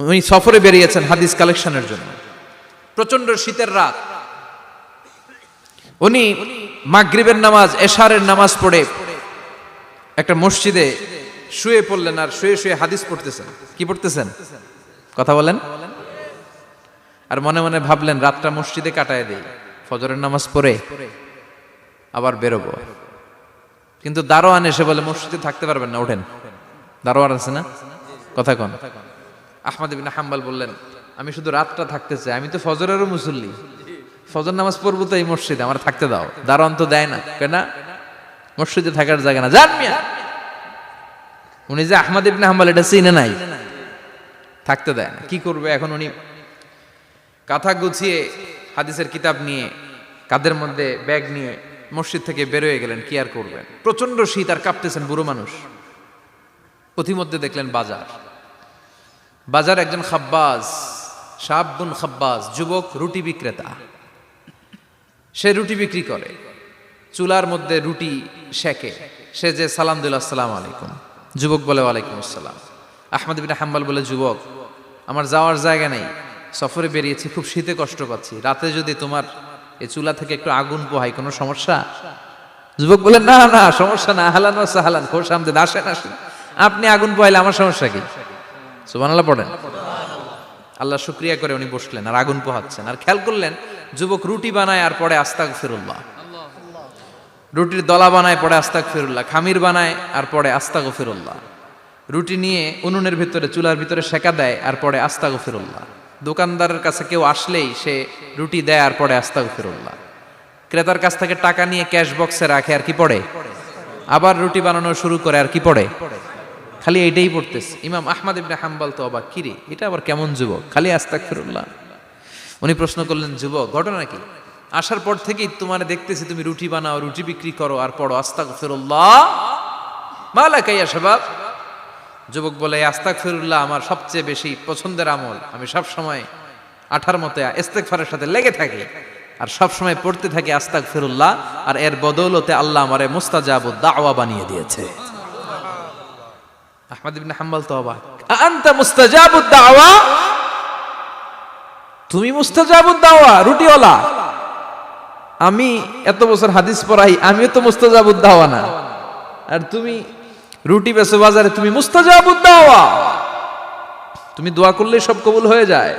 উনি সফরে বেরিয়েছেন হাদিস কালেকশনের জন্য। প্রচন্ড শীতের রাত, উনি মাগরিবের নামাজ, এশারের নামাজ পড়ে একটা মসজিদে শুয়ে পড়লেন, আর শুয়ে শুয়ে হাদিস পড়তেছেন। কি পড়তেছেন? কথা বলেন। আর মনে মনে ভাবলেন রাতটা মসজিদে কাটায় দেই, ফজরের নামাজ পড়ে আবার বেরোবো। কিন্তু দারোয়ান এসে বলে মসজিদে থাকতে পারবেন না, ওঠেন। দারোয়ান আছে না, কথা কন। আহমদ ইবনে হাম্বল বললেন আমি শুধু রাতটা থাকতে চাই, আমি তো ফজরেরও মুসল্লি, ফজর নামাজ পড়বো তো এই মসজিদে, আমার থাকতে দাও। দারোয়ান তো দেয় না, কেন? মসজিদে থাকার জায়গা না, যান মিয়া। উনি যে আহমদ ইবনে হাম্বল এটা চিনে নাই, থাকতে দেয় না। কি করবে এখন? উনি কাঁথা গুছিয়ে হাদিসের কিতাব নিয়ে কাঁধের মধ্যে ব্যাগ নিয়ে মসজিদ থেকে বেরোয় গেলেন। কি আর করবেন, প্রচন্ড শীত, আর কাঁপতেছেন, বুড়ো মানুষ। পথিমধ্যে দেখলেন বাজার, বাজার একজন খাব্বাজ, শাবুন খাব্বাজ, যুবক রুটি বিক্রেতা। সে রুটি বিক্রি করে, চুলার মধ্যে রুটি সেকে। সে যে সালাম দিল আসসালামু আলাইকুম, যুবক বলে ওয়ালাইকুম আসসালাম। আহমদ ইবনে হাম্বল বলে যুবক আমার যাওয়ার জায়গা নেই, সফরে বেরিয়েছি, খুব শীতে কষ্ট পাচ্ছি, রাতে যদি তোমার এই চুলা থেকে একটু আগুন পোহাই কোনো সমস্যা? যুবক বলে না না সমস্যা না, আহলান ওয়া সাহলান, খোশ আমদেদ, আসেন আসেন, আপনি আগুন পোহাইলে আমার সমস্যা কি? সুবহানাল্লাহ পড়েন। আল্লাহ শুকরিয়া করে উনি বসলেন আর আগুন পোহাচ্ছেন। আর খেয়াল করলেন যুবক রুটি বানায় আর পড়ে আস্তাগফিরুল্লাহ, রুটির দলা বানায় পড়ে আস্তাগফিরুল্লাহ, খামির বানায় আর পড়ে আস্তাগফিরুল্লাহ, রুটি নিয়ে উনুনের ভিতরে চুলার ভিতরে সেকা দেয় আর পড়ে আস্তাগফিরুল্লাহ। দোকানদারের কাছে কেউ আসলেই সে রুটি দেয় আর পড়ে আস্তাগফিরুল্লাহ। ক্রেতার কাছ থেকে টাকা নিয়ে ক্যাশ বক্সে রাখে আর কি পড়ে, আবার রুটি বানানো শুরু করে আর কি পড়ে, খালি এইটাই পড়তেছে। ইমাম আহমদ ইবনে হাম্বল তো অবাক, কিরে এটা আবার কেমন যুবক, খালি আস্তাগফিরুল্লাহ। উনি প্রশ্ন করলেন যুবক ঘটনা কি? আসার পর থেকেই তোমার দেখতেছি তুমি রুটি বানাও, রুটি বিক্রি করো আর পড়ো আস্তাগফিরুল্লাহ, মালাকা ইয়া শাবাব। যুবক বলে আস্তাগফিরুল্লাহ আমার সবচেয়ে বেশি পছন্দের আমল, আমি সব সময় আঠার মতো ইস্তেগফারের সাথে লেগে থাকি আর সব সময় পড়তে থাকি আস্তাগফিরুল্লাহ, আর এর বদৌলতে আল্লাহ আমারে মুস্তাজাবুদ দাওয়া বানিয়ে দিয়েছে। আহমদ ইবনে হাম্বল তো অবাক, আনতা মুস্তাজাবুদ দাওয়া, তুমি মুস্তাজাবুদ দাওয়া, রুটিওয়ালা। আমি এত বছর হাদিস পড়াই, আমিও তো মুস্তাজাবুদ দাওয়া না, আর তুমি রুটি বেচো বাজারে, তুমি মুস্তাজাবুদ দাওয়া, তুমি দোয়া করলেই সব কবুল হয়ে যায়।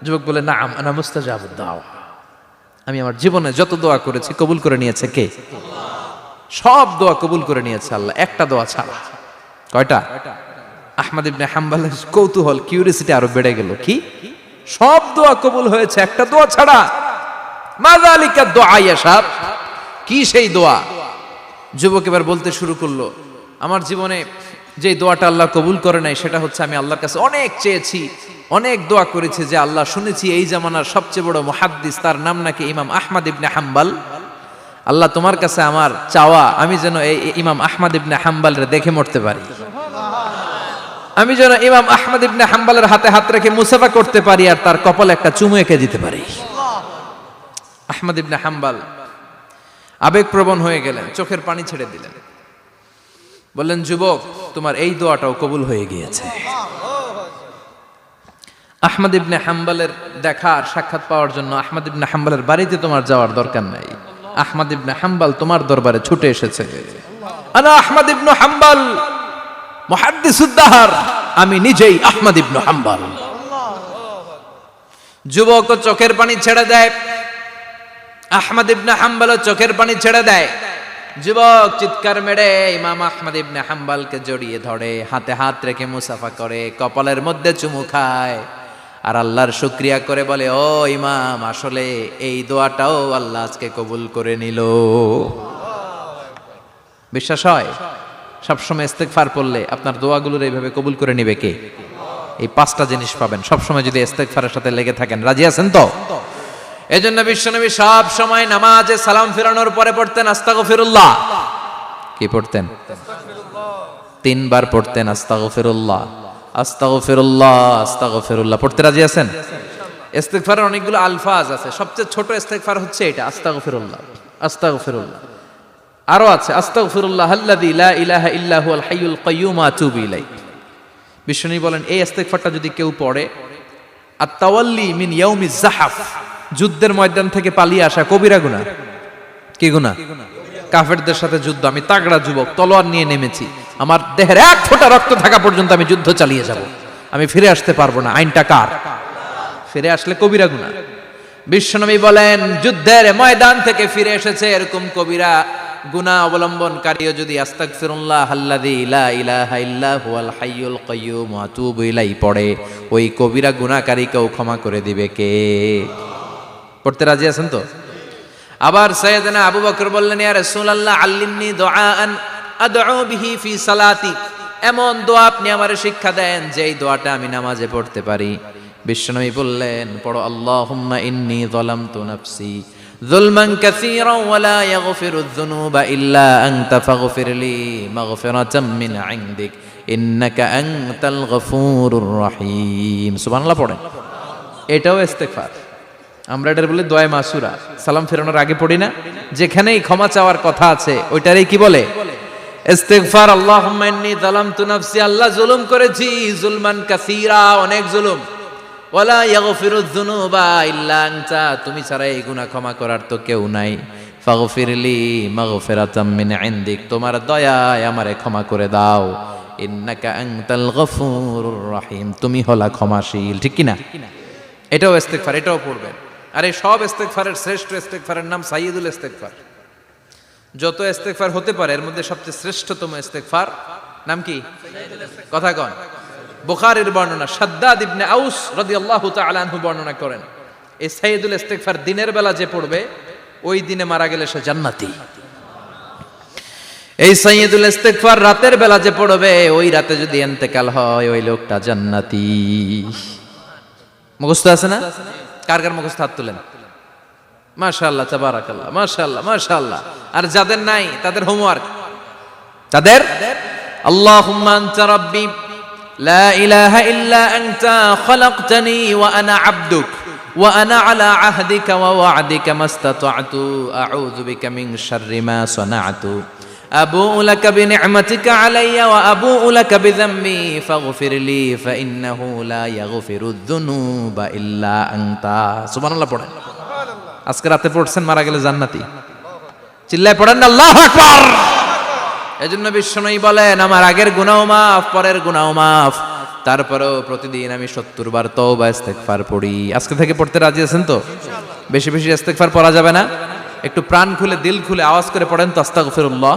যুবক বলে নাম আনা মুস্তাজাবুদ দাওয়া, আমি আমার জীবনে যত দোয়া করেছি কবুল করে নিয়েছে কে? সব দোয়া কবুল করে নিয়েছে আল্লাহ, একটা দোয়া ছাড়া। কয়টা? আহমদ ইবনে হাম্বলের কৌতূহল, কিউরিসিটি আরো বেড়ে গেল। কি? সব দোয়া কবুল হয়েছে একটা দোয়া ছাড়া। মাযালিকা দুআ ইয়া শাব, কি সেই দোয়া? যুবক এবার বলতে শুরু করলো আমার জীবনে যে দোয়াটা আল্লাহ কবুল করে নাই সেটা হচ্ছে আমি আল্লাহর কাছে অনেক চেয়েছি, অনেক দোয়া করেছি যে আল্লাহ শুনেছি এই জামানার সবচেয়ে বড় মুহাদ্দিস, তার নাম নাকি ইমাম আহমদ ইবনে হাম্বল। আল্লাহ তোমার কাছে আমার চাওয়া আমি যেন এই ইমাম আহমদ ইবনে হাম্বলরে দেখে মরতে পারি, আমি যেন ইমাম আহমদ ইবনে হাম্বলের হাতে হাত রেখে মুসাফা করতে পারি আর তার কপালে একটা চুমু এঁকে দিতে পারি। আহমদ ইবনে হাম্বল আবেগপ্রবণ হয়ে গেলেন, চোখের পানি ছেড়ে দিলেন, বললেন যুবক তোমার এই দোয়াটাও কবুল হয়ে গিয়েছে। আহমদ ইবনে হাম্বলের দেখা আর সাক্ষাৎ পাওয়ার জন্য আহমদ ইবনে হাম্বলের বাড়িতে তোমার যাওয়ার দরকার নাই, আহমদ ইবনে হাম্বল তোমার দরবারে ছুটে এসেছে। আনা আহমদ ইবনে হাম্বল মুহাদ্দিসুদ দাহর, আমি নিজেই আহমদ ইবনে হাম্বল। যুবক চোখের পানি ছেড়ে দেয়, আহমদ ইবনে হাম্বল চোখের পানি ছেড়ে দেয়। যুবক চিৎকার মেরে ইমাম আহমদ ইবনে হাম্বলকে জড়িয়ে ধরে, হাতে হাত রেখে মুসাফা করে, কপালের মধ্যে চুমু খায় আর আল্লাহর শুকরিয়া করে বলে ও ইমাম, আসলে এই দোয়াটাও আল্লাহ আজকে কবুল করে নিল। বিশ্বাস হয়? সবসময় ইস্তেগফার পড়লে আপনার দোয়াগুলোর এইভাবে কবুল করে নিবে কে? এই পাঁচটা জিনিস পাবেন সবসময় যদি ইস্তেগফারের সাথে লেগে থাকেন। রাজি আছেন তো? এজন্য বিশ্বনবী সব সময় নামাজে সালাম ফেরানোর পরে পড়তেন আস্তাগফিরুল্লাহ। কি পড়তেন? তিনবার পড়তেন আস্তাগফিরুল্লাহ, আস্তাগফিরুল্লাহ, আস্তাগফিরুল্লাহ। পড়তে রাজি আছেন? ইস্তেগফারের অনেকগুলো আলফাজ আছে, সবচেয়ে ছোট ইস্তেগফার হচ্ছে এটা আস্তাগফিরুল্লাহ, আস্তাগফিরুল্লাহ। আরো আছে আস্তাগফিরুল্লাহ আল্লাযী লা ইলাহা ইল্লা হুয়াল হাইয়ুল কাইয়্যুম আতুবু ইলাইহি। বিশ্বনবী বলেন এই ইস্তেগফারটা যদি কেউ পড়ে, আত-তাওয়াল্লি মিন ইয়াউমিজ যাহাফ, যুদ্ধের ময়দান থেকে পালিয়ে আসা কবিরা গুনাহ। কি গুনাহ? কাফেরদের সাথে যুদ্ধ, আমি তাগড়া যুবক, তলোয়ার নিয়ে নেমেছি, আমার দেহের এক ফোঁটা রক্ত থাকা পর্যন্ত আমি যুদ্ধ চালিয়ে যাব, আমি ফিরে আসতে পারবো না, আইনটা কার? ফিরে আসলে কবিরা গুনাহ। বিশ্বনবী বলেন যুদ্ধের ময়দান থেকে ফিরে এসেছে এরকম কবিরা গুনাহ অবলম্বনকারীও যদি আস্তাগফিরুল্লাহ আল্লাযী লা ইলাহা ইল্লা হুয়াল হাইয়ুল কাইয়্যুম ওয়া আতুবু ইলাইহি পড়ে, ওই কবিরা গুনাহকারীকেও ক্ষমা করে দিবে কে? পড়তে রাজি আছেন তো? আবার সাইয়েদনা আবু বকর বললেন, ইয়া রাসূলুল্লাহ আল্লিমনি দুআআন আদউ বিহি ফি সালাতি, এমন দোয়া আপনি আমারে শিক্ষা দেন যেই দোয়াটা আমি নামাজে পড়তে পারি। বিশ্বনবী বললেন, পড়ো আল্লাহুম্মা ইন্নী যালামতু নাফসি যুলমান কাসীরান ওয়া লা ইয়াগফিরুয যুনুবা ইল্লা আনতা ফাগফিরলি মাগফিরাতাম মিন ইনদিক ইন্নাকা আনতাল গফুরুর রহিম। সুবহানাল্লাহ পড়েন। এটাও ইস্তেগফার। আমরা এটার বলে দোয়া মাসুরা, সালাম ফেরানোর আগে পড়ি না? যেখানেই ক্ষমা চাওয়ার কথা আছে ওইটারই কি বলে? ইস্তেগফার। আল্লাহুম্মা ইন্নী যালামতু নাফসি, আল্লাহ জুলুম করেছি, যুলমান কাসীরা, অনেক জুলুম, ওয়ালা ইয়াগফিরুয যুনুবা ইল্লা আনতা, তুমি ছাড়া এই গুনাহ ক্ষমা করার তো কেউ নাই। ফাগফিরলি মাগফিরাতাম মিন ইনদিক, তোমার দয়ায় আমারে ক্ষমা করে দাও। ইন্নাকা আনতাল গফুরুর রহিম, তুমি হলা ক্ষমাশীল। ঠিক কি না? এটাও ইস্তেগফার, এটাও পড়বেন। আর এই সব ইস্তেগফারের শ্রেষ্ঠ ইস্তেগফারের নাম সাইয়্যিদুল ইস্তেগফার। যত ইস্তেগফার হতে পারে এর মধ্যে সবচেয়ে শ্রেষ্ঠতম ইস্তেগফার নাম কি? কথা কন। বুখারীর বর্ণনা, শাদ্দাদ ইবনে আউস রাদিয়াল্লাহু তাআলা আনহু বর্ণনা করেন, এই সাইয়্যিদুল ইস্তেগফার দিনের বেলা যে পড়বে ওই দিনে মারা গেলে সে জান্নাতি। এই সাইয়্যিদুল ইস্তেগফার রাতের বেলা যে পড়বে ওই রাতে যদি ইন্তেকাল হয় ওই লোকটা জান্নাতি। মুখস্থ আছে না? কার কার মুখস্থ হাত তুলেন। মাশাআল্লাহ, তাবারাকাল্লাহ, মাশাআল্লাহ, মাশাআল্লাহ। আর যাদের নাই তাদের হোমওয়ার্ক, তাদের আল্লাহুম্মা আনতা রাব্বি লা ইলাহা ইল্লা আনতা খালাকতানি ওয়া আনা আবদুক ওয়া আনা আলা আহদিকা ওয়া ওয়া'দিকা মাস্তাতা'তু আউযু বিকা মিন শাররি মা সানা'তু আবুউ লাকা বিনি'মাতিকা আলাইয়া ওয়া আবুউ লাকা বিযামবি ফাগফিরলি ফাইন্নাহু লা ইয়াগফিরুয যুনুবা ইল্লা আনতা। সুবহানাল্লাহ পড়েন। আজকে রাতে পড়ছেন, মারা গেলে জান্নাতি। চিল্লায় পড়েন না আল্লাহু আকবার। এজন্য বিশ্বনবী বলেন আমার আগের গুনাহও মাফ, পরের গুনাহও মাফ, তারপরেও প্রতিদিন আমি 70 বার তওবা ইস্তেগফার পড়ি। আজকে থেকে পড়তে রাজি আছেন তো? বেশি বেশি ইস্তেগফার পড়া যাবে না? একটু প্রাণ খুলে দিল খুলে আওয়াজ করে পড়েন তো আস্তাগফিরুল্লাহ।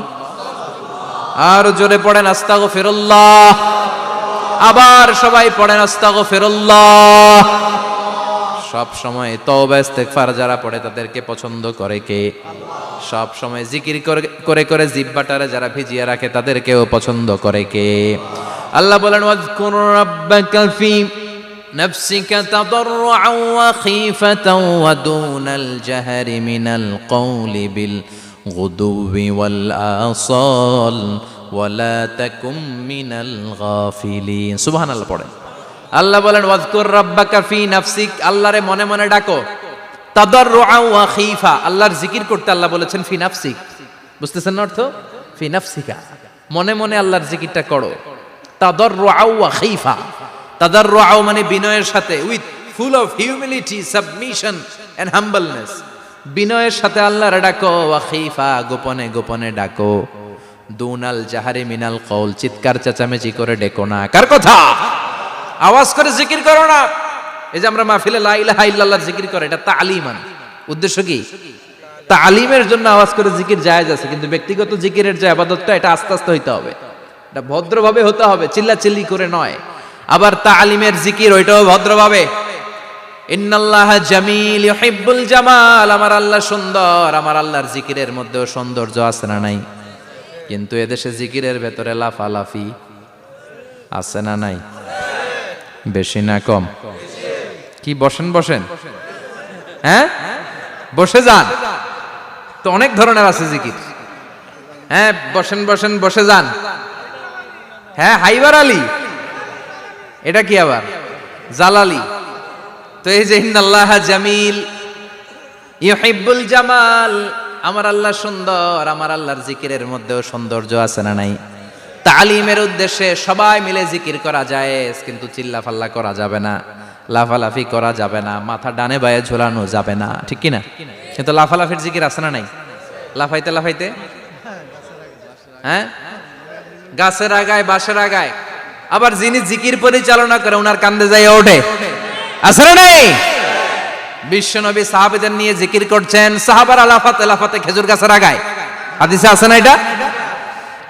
আর জোরে পড়েন আস্তাগফিরুল্লাহ। আবার সবাই পড়েন আস্তাগফিরুল্লাহ। সব সময় তওবা ইস্তেগফার যারা পড়ে তাদেরকে পছন্দ করে কে? সব সময় জিকির করে করে জিহ্বাটারে যারা ভিজিয়ে রাখে তাদেরকেও পছন্দ করে কে? আল্লাহ বলেন ওয়াজকুর রাব্বাকা ফি নাফসিকা তাদাররুআন ওয়া খীফাতান ওয়া দুনাল জাহরি মিনাল কওলি বিল গুদুবি ওয়াল আসাল ওয়া লা তাকুম মিনাল গাফিলিন। সুবহানাল্লাহ পড়েন। আল্লাহ বলেন ওয়াজকুর রাব্বাকা ফি নাফসিক, আল্লাহরে মনে মনে ডাকো। তাদাররুআন ওয়া খীফা, আল্লাহর জিকির করতে আল্লাহ বলেছেন ফি নাফসিক। বুঝতেছেন না অর্থ? ফি নাফসিকা, মনে মনে আল্লাহর জিকিরটা করো। তাদাররুআন ওয়া খীফা, তাদাররুআন মানে বিনয়ের সাথে, with full of humility, submission and humbleness, বিনয়ের সাথে আল্লাহরে ডাকো। ওয়া খীফা, গোপনে গোপনে ডাকো। দুনাল জাহারি মিনাল কওল, চিৎকার চেঁচামেচি করে ডেকো না। কার কথা? আওয়াজ করে জিকির করো না। এই যে আমরা মাহফিলে লা ইলাহা ইল্লাল্লাহর জিকির করে, এটা তালিমান। উদ্দেশ্য কি? তালিমের জন্য আওয়াজ করে জিকির জায়েজ আছে, কিন্তু ব্যক্তিগত জিকিরের যে ইবাদতটা এটা আস্তে আস্তে হইতে হবে, এটা ভদ্রভাবে হতে হবে, চিল্লাচিল্লি করে নয়। আবার তালিমের জিকির ওইটাও ভদ্রভাবে। ইন্নাল্লাহা জামিল ইউহিব্বুল জামাল, আমার আল্লাহ সুন্দর, আমার আল্লাহর জিকিরের মধ্যেও সৌন্দর্য আছে না নাই? কিন্তু এদেশে জিকিরের ভেতরে লাফালাফি আছে না নাই? বেশি না কম? কি বসেন বসেন, হ্যাঁ বসে যান তো, অনেক ধরনের আছে জিকির। হ্যাঁ বসেন বসেন, বসে যান। হ্যাঁ হাইবার আলী, এটা কি আবার জালালি? তো এই যে ইন্নাল্লাহা জামিল ইউহিব্বুল জামাল, আমার আল্লাহ সুন্দর, আমার আল্লাহর জিকিরের মধ্যেও সৌন্দর্য আছে না নাই? তালিমের উদ্দেশ্যে সবাই মিলে জিকির করা যায়, কিন্তু চিল্লাফাল্লা করা যাবে না, লাফালাফি করা যাবে না, মাথা ডানে বায়ে ঝোলানো যাবে না, ঠিক কি না? কিন্তু লাফালাফির জিকির আছে না নাই? লাফাইতে লাফাইতে, হ্যাঁ, গাছের আগায় বাঁশের আগায়। আবার যিনি জিকির পরিচালনা করে ওনার কান্দে যাই ওঠে, আছে না নাই? বিশ্বনবী সাহাবীদের নিয়ে জিকির করছেন, সাহাবারা লাফাতে লাফাতে খেজুর গাছের আগায়। হাদিসে আছে না এটা?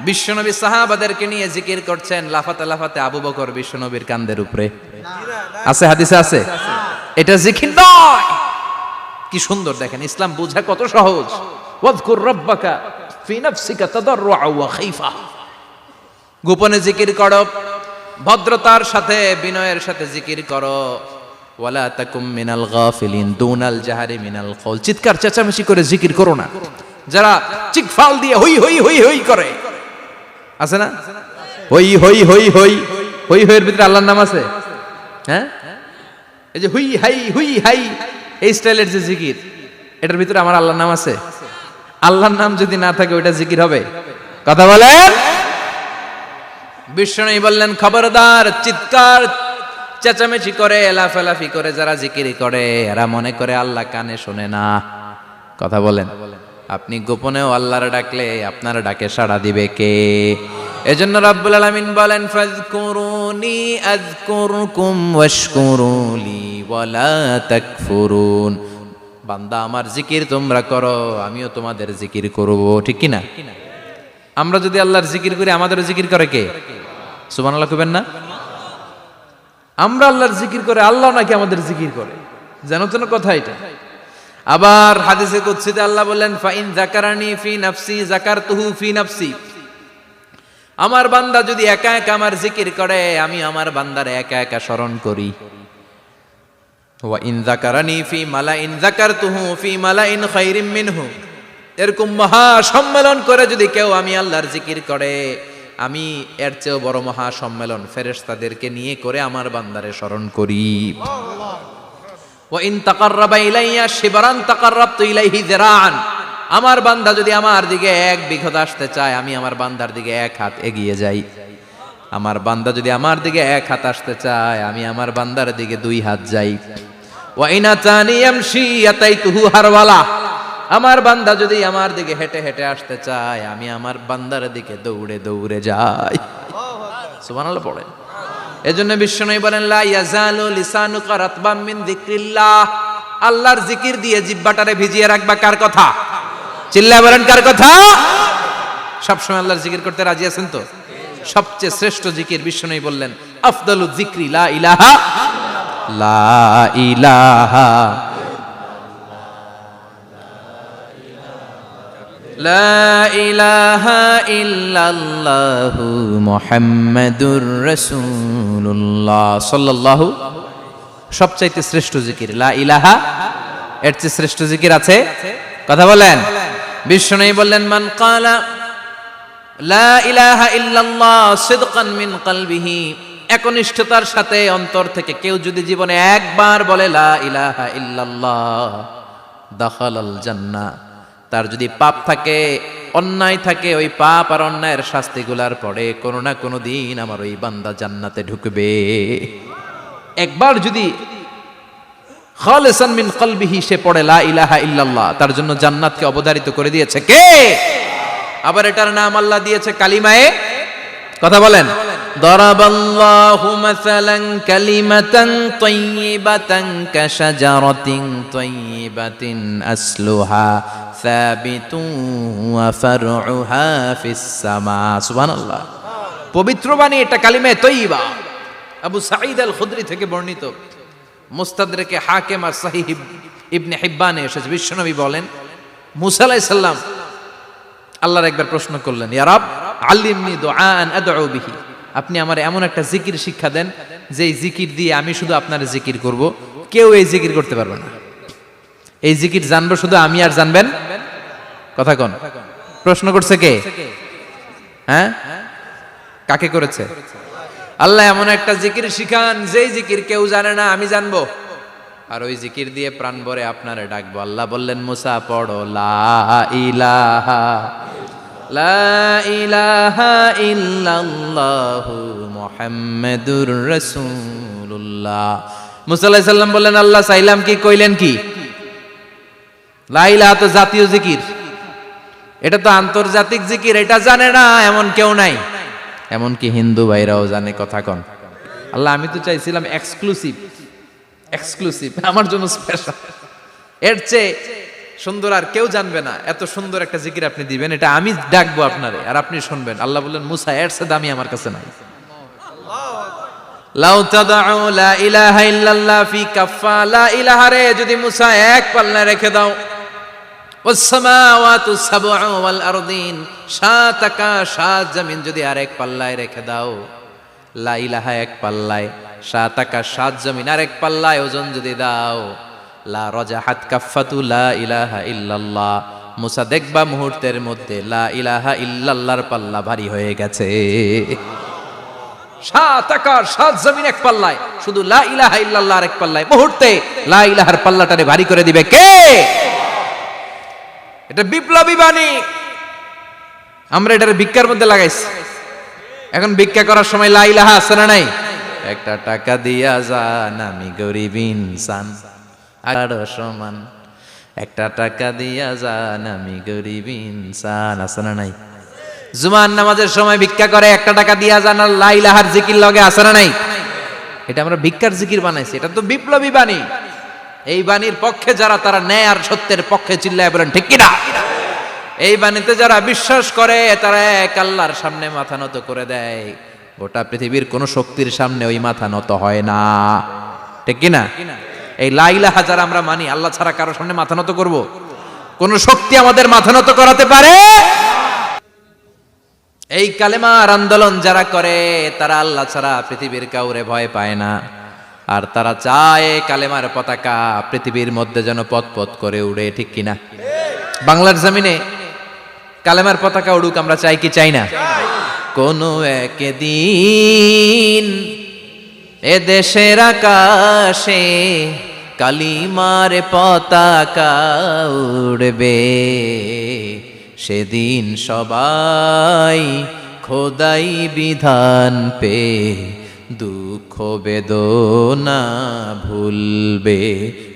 বিশ্বনবী সাহাবাদেরকে নিয়ে জিকির করছেন, লাফাতে লাফাতে আবু বকর বিশ্বনবীর কান্দের উপরে। আছে, হাদিসে আছে। এটা জিকির নয়। কি সুন্দর দেখেন, ইসলাম বোঝা কত সহজ। ওয়াজকুর রাব্বাকা ফি নাফসিকা তাদাররুআ ওয়া খাইফা। গোপনে জিকির করো, ভদ্রতার সাথে বিনয়ের সাথে জিকির করো। ওয়ালা তাকুম মিনাল গাফিলিন দুনাল জাহারি মিনাল কওল। চিৎকার চেঁচামেচি করে জিকির করো না। যারা চিকফাল দিয়ে হই হই হই হই করে, আছে না? হই হই হই হই হই হইয়ের ভিতরে আল্লাহর নাম আছে, হ্যাঁ? এই যে হুই হাই হুই হাই এই স্টাইলের যে জিকির, এটার ভিতরে আমার আল্লাহর নাম আছে? আল্লাহর নাম যদি না থাকে ওইটা জিকির হবে? কথা বলেন। বিষ্ণু বললেন, খবরদার, চিৎকার চেঁচামেচি করে লাফালাফি করে যারা জিকির করে এরা মনে করে আল্লাহ কানে শোনে না। কথা বলেন। আপনি গোপনেও আল্লাহর ডাকলে আপনার ডাকে সাড়া দিবে কে? এজন্য রাব্বুল আলামিন বলেন, ফাযকুরুনি আযকুরকুম ওয়াশকুরুলি ওয়ালা তাকফুরুন। বান্দা আমার জিকির তোমরা করো, আমিও তোমাদের জিকির করব, ঠিক কি না? আমরা যদি আল্লাহর জিকির করি আমাদেরও জিকির করে কে? সুবহানাল্লাহ কইবেন না? আমরা আল্লাহর জিকির করে, আল্লাহ নাকি আমাদের জিকির করে, জানো তো না কথা এটা? আবার হাদিসে কুদসিতে আল্লাহ বললেন, ফাইন যাকারানি ফি নাফসি যাকারতুহু ফি নাফসি। আমার বান্দা যদি একা একা আমার জিকির করে, আমি আমার বান্দারে একা একা স্মরণ করি। ওয়া ইন যাকারানি ফি মালাইন যাকারতুহু ফি মালাইন খায়রিম মিনহু। এরকম মহা সম্মেলন করে যদি কেউ আমি আল্লাহর জিকির করে, আমি এর চেয়েও বড় মহা সম্মেলন ফেরেশতাদেরকে নিয়ে করে আমার বান্দারে স্মরণ করি। ওয়া ইন তাকাররাবা ইলাইয়া শিবরান তাকাররাবতু ইলাইহি যিরাআন। আমার বান্দা যদি আমার দিকে এক বিঘত আসতে চায়, আমি আমার বান্দার দিকে এক হাত এগিয়ে যাই। আমার বান্দা যদি আমার দিকে এক হাত আসতে চায়, আমি আমার বান্দার দিকে দুই হাত যাই। ওয়া ইন আতানি ইয়ামশি আতাইতুহু হারওয়ালা। আমার বান্দা যদি আমার দিকে হেঁটে হেঁটে আসতে চায়, আমি আমার বান্দার দিকে দৌড়ে দৌড়ে যাই। সুবহানাল্লাহ পড়েন। এজন্য বিশ্বনবী বলেন, লা ইয়াজালু লিসানুকা রাতবাম মিন যিকরিল্লাহ। আল্লাহর জিকির দিয়ে জিহ্বাটারে ভিজিয়ে রাখবা। কার কথা? চিল্লায় বলেন, কার কথা? সবসময় আল্লাহর জিকির করতে রাজি আছেন তো? সবচেয়ে শ্রেষ্ঠ জিকির বিশ্বনবী বললেন, আফদালু যিকরি লা ইলাহা লা ইলাহা লা ইলাহা ইল্লাল্লাহু মুহাম্মাদুর রাসূলুল্লাহ সাল্লাল্লাহু। সবচাইতে শ্রেষ্ঠ জিকির লা ইলাহা। এর চেয়ে শ্রেষ্ঠ জিকির আছে? কথা বলেন। বিশ্বনবী বললেন, মান ক্বালা লা ইলাহা ইল্লাল্লাহ সিদকান মিন কলবিহি। একনিষ্ঠতার সাথে অন্তর থেকে কেউ যদি জীবনে একবার বলে লা ইলাহা ইল্লাল্লাহ, দাখালাল জান্নাহ। তার যদি পাপ থাকে, অন্যায় থাকে, ওই পাপ আর অন্যায়ের শাস্তিগুলার পরে কোনো না কোনো দিন আমার ওই বান্দা জান্নাতে ঢুকবে। একবার যদি খালিসান মিন কলবিহি সে পড়ে লা ইলাহা ইল্লাল্লাহ, তার জন্য জান্নাতকে অবধারিত করে দিয়েছে কে? আবার এটার নাম আল্লাহ দিয়েছে কালিমায়ে। কথা বলেন। দরাবাল্লাহু মাসালান কালিমাতান তাইয়িবাতান কাশাজারাতিন তাইয়িবাতিন আসলুহা সাবিতুন ওয়া ফারউহা ফিস সামা। সুবহানাল্লাহ। পবিত্র বাণী এটা কালিমায়ে তাইয়িবা। আবু সাঈদ আল খুদরি থেকে বর্ণিত, মুস্তাদরেকে হাকিম আর সহিহ ইবনে হিব্বানে এসেছে। বিশ্বনবী বলেন, মুসা আলাইহিস সালাম আল্লাহর একবার প্রশ্ন করলেন, ইয়া রাব আল্লিমনি দুআআন আদউ বিহি। আপনি আমার এমন একটা জিকির শিক্ষা দেন যে জিকির দিয়ে আমি শুধু আপনার জিকির করব, কেউ এই জিকির করতে পারবে না। এই জিকির জানবো শুধু আমি, আর জানবেন। কথা কোন? প্রশ্ন করছে কে? হ্যাঁ, কাকে করেছে? আল্লাহ এমন একটা জিকির শিখান যেই জিকির কেউ জানে না, আমি জানবো, আর ওই জিকির দিয়ে প্রাণ ভরে আপনারে ডাকবো। আল্লাহ বললেন, মুসা পড়ো লা ইলাহা লা ইলাহা ইল্লাল্লাহু মুহাম্মাদুর রাসূলুল্লাহ। মুসা আলাইহিস সালাম বললেন, আল্লাহ চাইলাম কি, কইলেন কি? লা ইলাহা তো জাতীয় জিকির, এটা তো আন্তর্জাতিক জিকির, এটা জানে না এমন কেউ নাই। এমনকি হিন্দু ভাইরাও জানে। কথা কন আল্লাহ, আমি তো চাইছিলাম এক্সক্লুসিভ আমার জন্য স্পেশাল, এর চেয়ে সুন্দর আর কেউ জানবে না। এত সুন্দর একটা জিকির আপনি দিবেন, এটা আমি ডাকবো আপনারে আর আপনি শুনবেন। আল্লাহ বললেন, মুসা এর চেয়ে দামি আমার কাছে নাই। লাউ তাদউ লা ইলাহা ইল্লাল্লাহ ফি কাফা, লা ইলাহা রে যদি মুসা এক পাল্লায় রেখে দাও, ওয়াস সামাওয়াতু সাবউ ওয়াল আরদিন, সাত আকাশ সাত জমিন যদি আরেক পাল্লায় রেখে দাও, লা ইলাহা এক পাল্লায়, সাত আকাশ সাত জমিন আরেক পাল্লায় ওজন যদি দাও, লা রাজাহাত কাফাতু লা ইলাহা ইল্লাল্লাহ, মুসা দেখবা মুহূর্তের মধ্যে লা ইলাহা ইল্লাল্লাহর পাল্লা ভারী হয়ে গেছে। সাত আকাশ সাত জমিন এক পাল্লায়, শুধু লা ইলাহা ইল্লাল্লাহ আরেক পাল্লায়, মুহূর্তে লা ইলাহার পাল্লাটারে ভারী করে দিবে কে? এটা বিপ্লবী বাণী। আমরা এটার ভিক্ষার মধ্যে লাগাইছি। এখন ভিক্ষা করার সময় লা ইলাহা আছে না নাই? একটা টাকা দিয়া যান, আমি গরিব ইনসান আর সমান, একটা টাকা দিয়া যান, আমি গরিব ইনসান, আছে না নাই? জুমার নামাজের সময় ভিক্ষা করে, একটা টাকা দিয়া যান, আর লা ইলাহার জিকির লগে, আছে না নাই? এটা আমরা ভিক্ষার জিকির বানাইছি। এটা তো বিপ্লবী বাণী। এই বাণীর পক্ষে যারা, তারা ন্যায় আর সত্যের পক্ষে চিল্লায় বলেন ঠিক কিনা? এই বাণীতে যারা বিশ্বাস করে, তারা এক আল্লাহর সামনে মাথা নত করে দেয়। গোটা পৃথিবীর কোন শক্তির সামনে ওই মাথা নত হয় না, ঠিক কিনা? এই লা ইলাহা যারা আমরা মানি, আল্লাহ ছাড়া কারো সামনে মাথা নত করব? কোন শক্তি আমাদের মাথা নত করাতে পারে? এই কালেমার আন্দোলন যারা করে, তারা আল্লাহ ছাড়া পৃথিবীর কাউরে ভয় পায় না। আর তারা চায় কালেমার পতাকা পৃথিবীর মধ্যে যেন পথ করে উড়ে, ঠিক কিনা? বাংলার জমিনে কালেমার পতাকা উড়ুক, আমরা চাই কি চাই না? কোনো একদিন এ দেশের আকাশে কালিমার পতাকা উড়বে, সেদিন সবাই খোদাই বিধান পে দুঃখ বেদনা ভুলবে।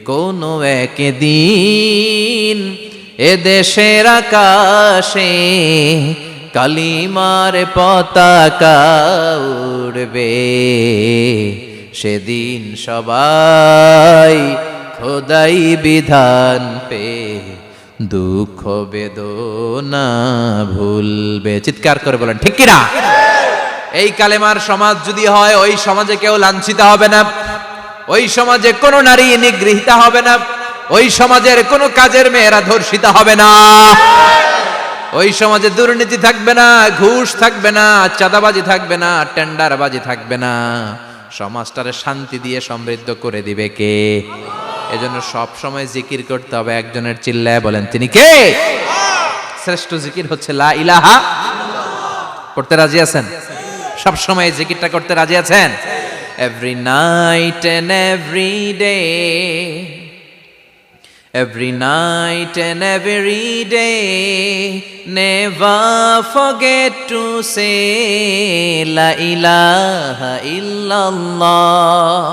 কোনো একদিন এ দেশের আকাশে কালিমার পতাকা উড়বে, সেদিন সবাই খোদাই বিধান পে দুঃখ বেদনা ভুলবে। চিৎকার করে বলেন ঠিক কিনা? এই কালেমার সমাজ যদি হয়, ওই সমাজে কেউ লাঞ্ছিত হবে না, ওই সমাজে কোনো নারী নিগৃহীতা হবে না, ওই সমাজের কোনো কাজের মেয়েরা ধর্ষিত হবে না, ওই সমাজে দুর্নীতি থাকবে না, ঘুষ থাকবে না, চাঁদাবাজি থাকবে না, টেন্ডারবাজি থাকবে না। সমাজটারে শান্তি দিয়ে সমৃদ্ধ করে দিবে কে? এজন্য সব সময় জিকির করতে হবে একজনের, চিল্লায় বলেন তিনি কে? শ্রেষ্ঠ জিকির হচ্ছে লা ইলাহা। করতে রাজি আছেন? সব সময় জিকিরটা করতে রাজি আছেন? Every night and every day, every night and every day, never forget to say la ilaha illallah,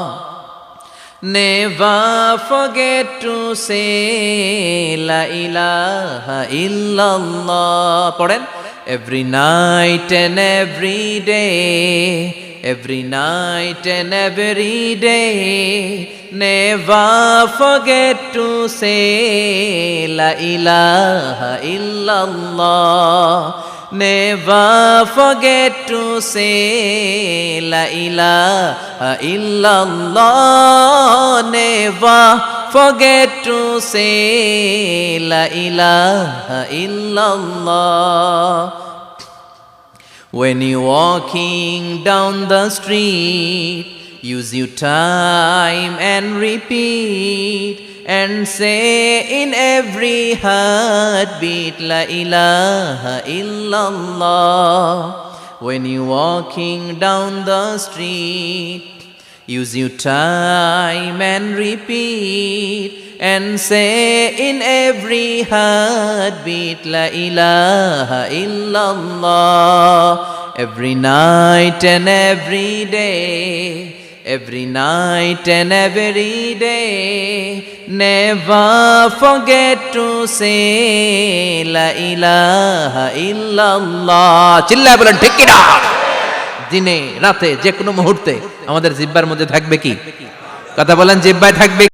never forget to say la ilaha illallah. পড়েন, every night and every day, every night and every day, never forget to say la ilaha illallah, never forget to say la ilaha illallah, never forget to say la ilaha illallah. When you're walking down the street, use your time and repeat, and say in every heartbeat la ilaha illallah. When you're walking down the street, Use your time and repeat and say in every heartbeat La ilaha illallah. Every night and every day, every night and every day, never forget to say La ilaha illallah. চিল্লায় বলেন ঠিক কিনা? দিনে রাতে যে কোনো মুহূর্তে আমাদের জিহ্বার মধ্যে থাকবে কি? কথা বলেন, জিহ্বায় থাকবে।